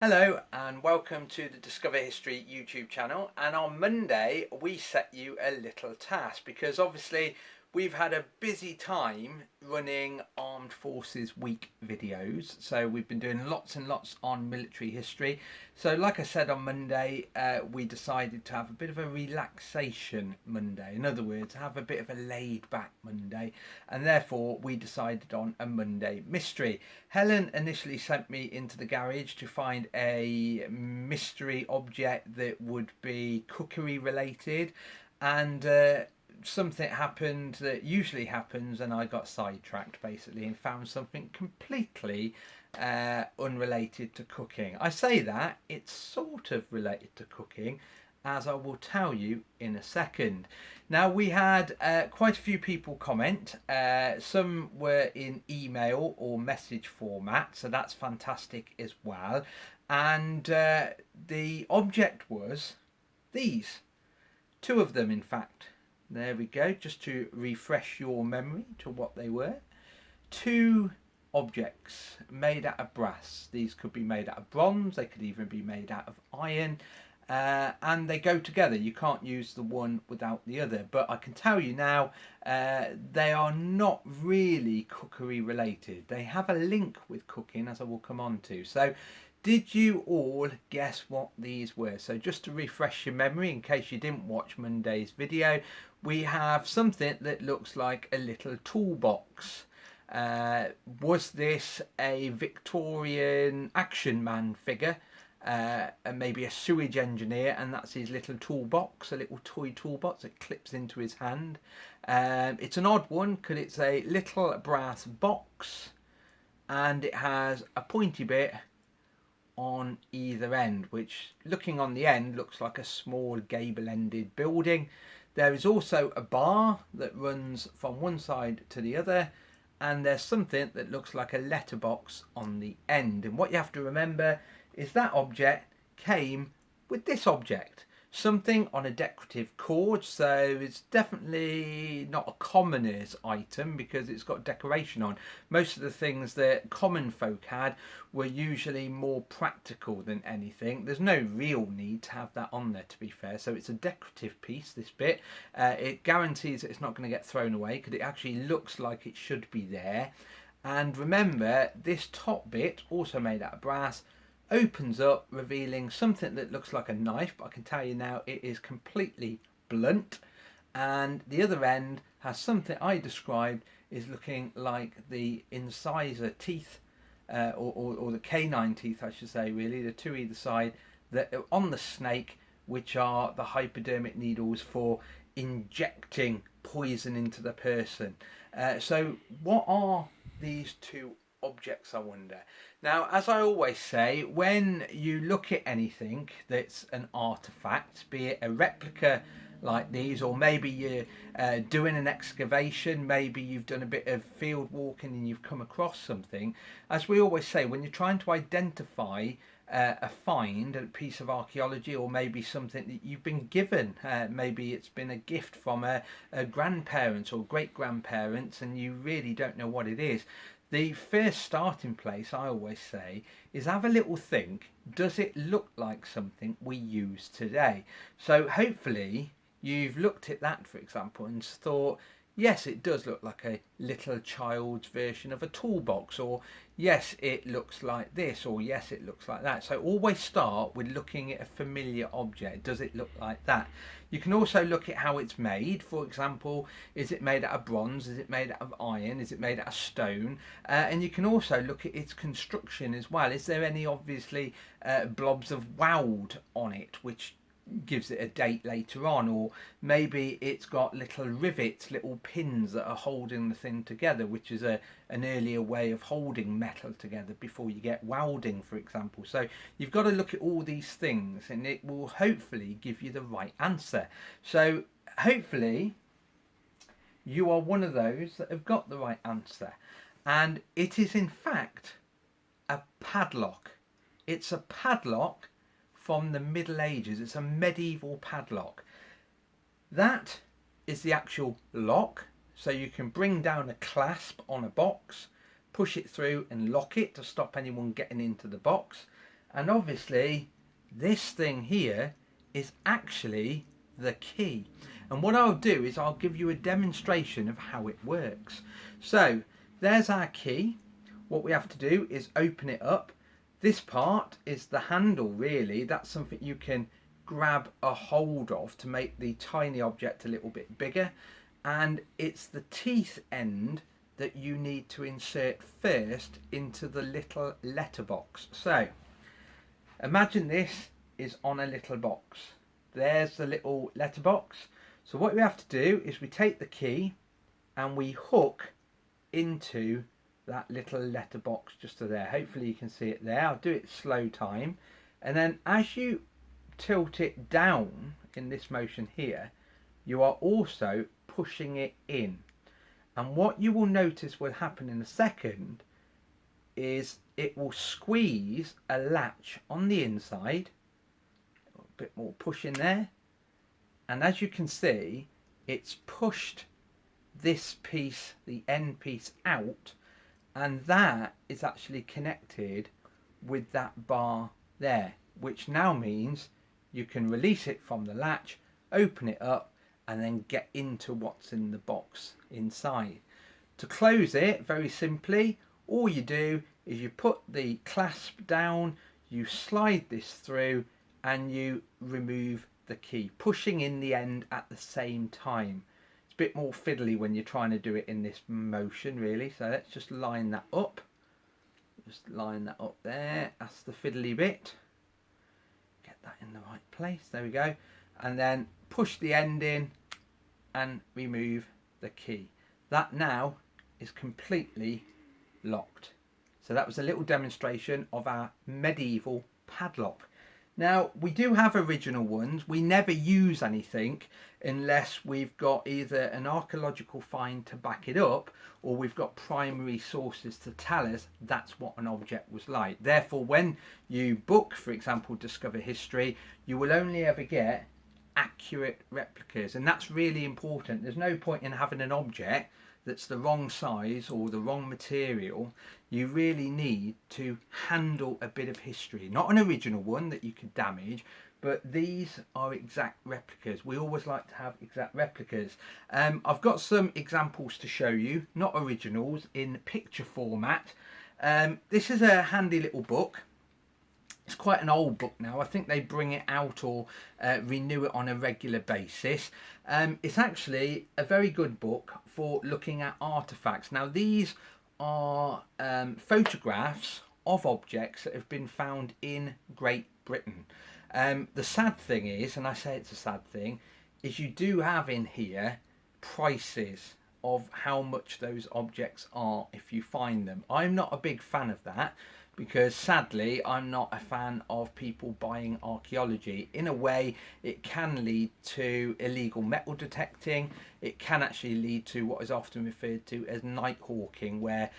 Hello and welcome to the Discover History YouTube channel. And on Monday we set you a little task because obviously we've had a busy time running Armed Forces Week videos. So we've been doing lots and lots on military history. So like I said on Monday, we decided to have a bit of a relaxation Monday. In other words, have a bit of a laid back Monday. And therefore we decided on a Monday mystery. Helen initially sent me into the garage to find a mystery object that would be cookery related, and something happened that usually happens, and I got sidetracked basically and found something completely unrelated to cooking. I say that it's sort of related to cooking, as I will tell you in a second. Now, we had quite a few people comment. Some were in email or message format, so that's fantastic as well. And the object was these, two of them, in fact. There we go, just to refresh your memory to what they were. Two objects made out of brass. These could be made out of bronze, they could even be made out of iron, and they go together. You can't use the one without the other. But I can tell you now, they are not really cookery related. They have a link with cooking, as I will come on to. So did you all guess what these were? So just to refresh your memory, in case you didn't watch Monday's video, we have something that looks like a little toolbox. Was this a Victorian action man figure? And maybe a sewage engineer, and that's his little toolbox, a little toy toolbox that clips into his hand. It's an odd one because it's a little brass box and it has a pointy bit on either end, which looking on the end looks like a small gable-ended building. There is also a bar that runs from one side to the other, and there's something that looks like a letterbox on the end. And what you have to remember is that object came with this object, something on a decorative cord. So it's definitely not a commoner's item because it's got decoration on. Most of the things that common folk had were usually more practical than anything. There's no real need to have that on there, to be fair. So it's a decorative piece, this bit. It guarantees that it's not going to get thrown away because it actually looks like it should be there. And remember, this top bit, also made out of brass, opens up, revealing something that looks like a knife, but I can tell you now it is completely blunt. And the other end has something I described is looking like the incisor teeth, or the canine teeth, I should say, really, the two either side, that are on the snake, which are the hypodermic needles for injecting poison into the person. So, what are these two objects, I wonder? Now, as I always say, when you look at anything that's an artifact, be it a replica like these, or maybe you're doing an excavation, maybe you've done a bit of field walking and you've come across something, as we always say, when you're trying to identify a find, a piece of archaeology, or maybe something that you've been given, maybe it's been a gift from a grandparent or great grandparents, and you really don't know what it is. The first starting place, I always say, is have a little think. Does it look like something we use today? So hopefully you've looked at that, for example, and thought, yes, it does look like a little child's version of a toolbox, or yes, it looks like this, or yes, it looks like that. So always start with looking at a familiar object. Does it look like that? You can also look at how it's made. For example, is it made out of bronze? Is it made out of iron? Is it made out of stone? And you can also look at its construction as well. Is there any obviously blobs of woad on it, which gives it a date later on, or maybe it's got little rivets, little pins that are holding the thing together, which is an earlier way of holding metal together before you get welding, for example. So you've got to look at all these things and it will hopefully give you the right answer. So hopefully you are one of those that have got the right answer, and it is in fact a padlock. It's a padlock from the Middle Ages. It's a medieval padlock. That is the actual lock. So you can bring down a clasp on a box, push it through and lock it to stop anyone getting into the box. And obviously this thing here is actually the key. And what I'll do is I'll give you a demonstration of how it works. So there's our key. What we have to do is open it up. This part is the handle, really. That's something you can grab a hold of to make the tiny object a little bit bigger. And it's the teeth end that you need to insert first into the little letterbox. So imagine this is on a little box. There's the little letterbox. So what we have to do is we take the key and we hook into that little letterbox just to there. Hopefully you can see it there. I'll do it slow time. And then as you tilt it down in this motion here, you are also pushing it in. And what you will notice will happen in a second is it will squeeze a latch on the inside. A bit more push in there. And as you can see, it's pushed this piece, the end piece, out, and that is actually connected with that bar there, which now means you can release it from the latch, open it up, and then get into what's in the box inside. To close it, very simply, all you do is you put the clasp down, you slide this through, and you remove the key, pushing in the end at the same time. It's a bit more fiddly when you're trying to do it in this motion, really. So let's just line that up. Just line that up there. That's the fiddly bit. Get that in the right place. There we go. And then push the end in and remove the key. That now is completely locked. So that was a little demonstration of our medieval padlock. Now, we do have original ones. We never use anything unless we've got either an archaeological find to back it up, or we've got primary sources to tell us that's what an object was like. Therefore, when you book, for example, Discover History, you will only ever get accurate replicas, and that's really important. There's no point in having an object that's the wrong size or the wrong material. You really need to handle a bit of history, not an original one that you could damage, but these are exact replicas. We always like to have exact replicas. I've got some examples to show you, not originals, in picture format. This is a handy little book. It's quite an old book now. I think they bring it out or renew it on a regular basis. It's actually a very good book for looking at artifacts. Now, these are photographs of objects that have been found in Great Britain. The sad thing is, and I say it's a sad thing, is you do have in here prices of how much those objects are if you find them. I'm not a big fan of that, because sadly I'm not a fan of people buying archaeology. In a way, it can lead to illegal metal detecting. It can actually lead to what is often referred to as night hawking, where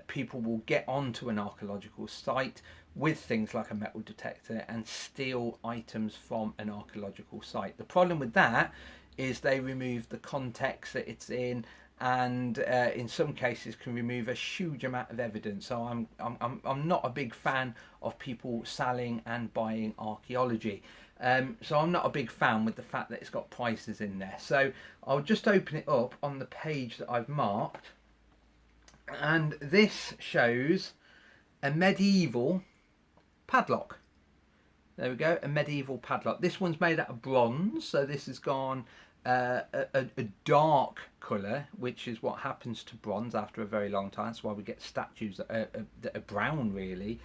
people will get onto an archaeological site with things like a metal detector and steal items from an archaeological site. The problem with that is they remove the context that it's in, and in some cases can remove a huge amount of evidence. So I'm not a big fan of people selling and buying archaeology. So I'm not a big fan with the fact that it's got prices in there. So I'll just open it up on the page that I've marked, and this shows a medieval padlock. There we go, a medieval padlock. This one's made out of bronze, so this has gone a dark colour, which is what happens to bronze after a very long time. That's why we get statues that are brown, really.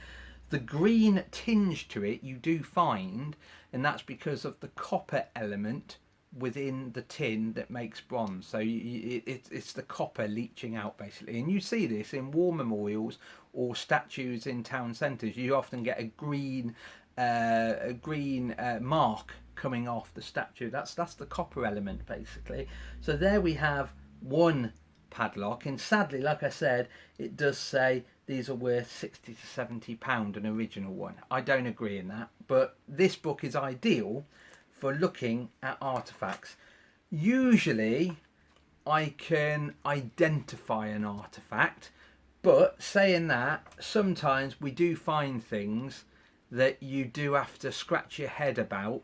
The green tinge to it you do find, and that's because of the copper element within the tin that makes bronze. So it's the copper leaching out, basically. And you see this in war memorials or statues in town centres. You often get a green mark coming off the statue. That's the copper element, basically. So there we have one padlock, and sadly, like I said, it does say these are worth £60 to £70, an original one. I don't agree in that, but this book is ideal for looking at artifacts. Usually I can identify an artifact, but saying that, sometimes we do find things that you do have to scratch your head about,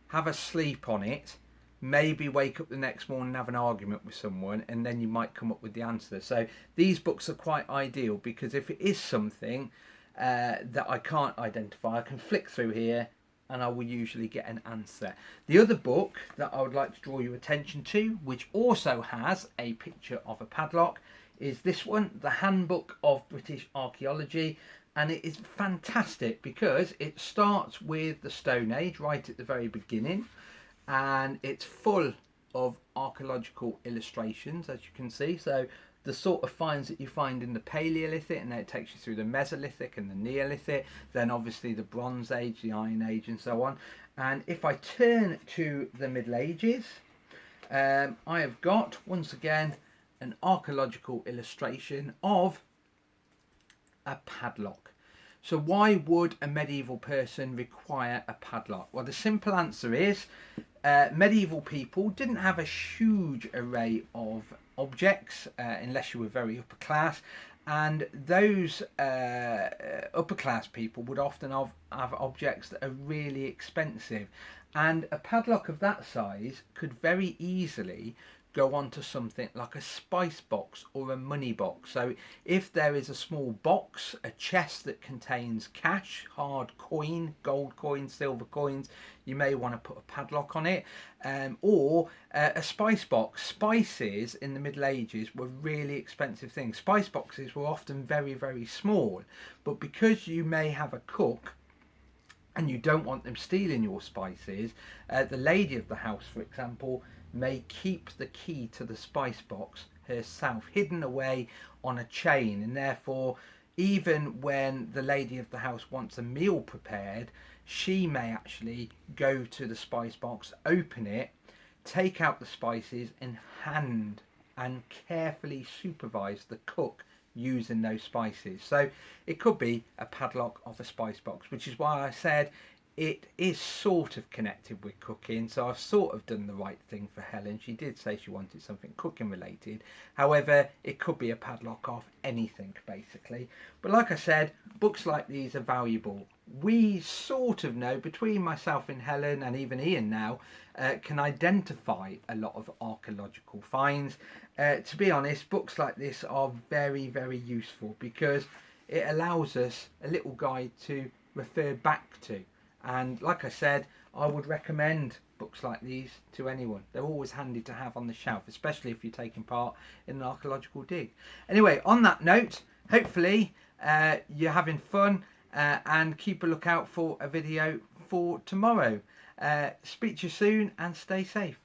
have a sleep on it, maybe wake up the next morning and have an argument with someone, and then you might come up with the answer. So these books are quite ideal, because if it is something that I can't identify, I can flick through here and I will usually get an answer. The other book that I would like to draw your attention to, which also has a picture of a padlock, is this one, The Handbook of British Archaeology. And it is fantastic because it starts with the Stone Age right at the very beginning, and it's full of archaeological illustrations, as you can see. So the sort of finds that you find in the Paleolithic, and then it takes you through the Mesolithic and the Neolithic, then obviously the Bronze Age, the Iron Age, and so on. And if I turn to the Middle Ages, I have got, once again, an archaeological illustration of a padlock. So why would a medieval person require a padlock? Well, the simple answer is medieval people didn't have a huge array of objects unless you were very upper class, and those upper class people would often have objects that are really expensive, and a padlock of that size could very easily go on to something like a spice box or a money box. So if there is a small box, a chest that contains cash, hard coin, gold coins, silver coins, you may want to put a padlock on it. Or a spice box. Spices in the Middle Ages were really expensive things. Spice boxes were often very, very small, but because you may have a cook and you don't want them stealing your spices, the lady of the house, for example, may keep the key to the spice box herself, hidden away on a chain, and therefore even when the lady of the house wants a meal prepared, she may actually go to the spice box, open it, take out the spices, and hand and carefully supervise the cook using those spices. So it could be a padlock of a spice box, which is why I said it is sort of connected with cooking. So I've sort of done the right thing for Helen. She did say she wanted something cooking related. However, it could be a padlock of anything basically. But like I said, books like these are valuable. We sort of know, between myself and Helen and even Ian now, can identify a lot of archaeological finds. To be honest, books like this are very, very useful because it allows us a little guide to refer back to. And like I said, I would recommend books like these to anyone. They're always handy to have on the shelf, especially if you're taking part in an archaeological dig. Anyway, on that note, hopefully you're having fun, and keep a lookout for a video for tomorrow. Speak to you soon and stay safe.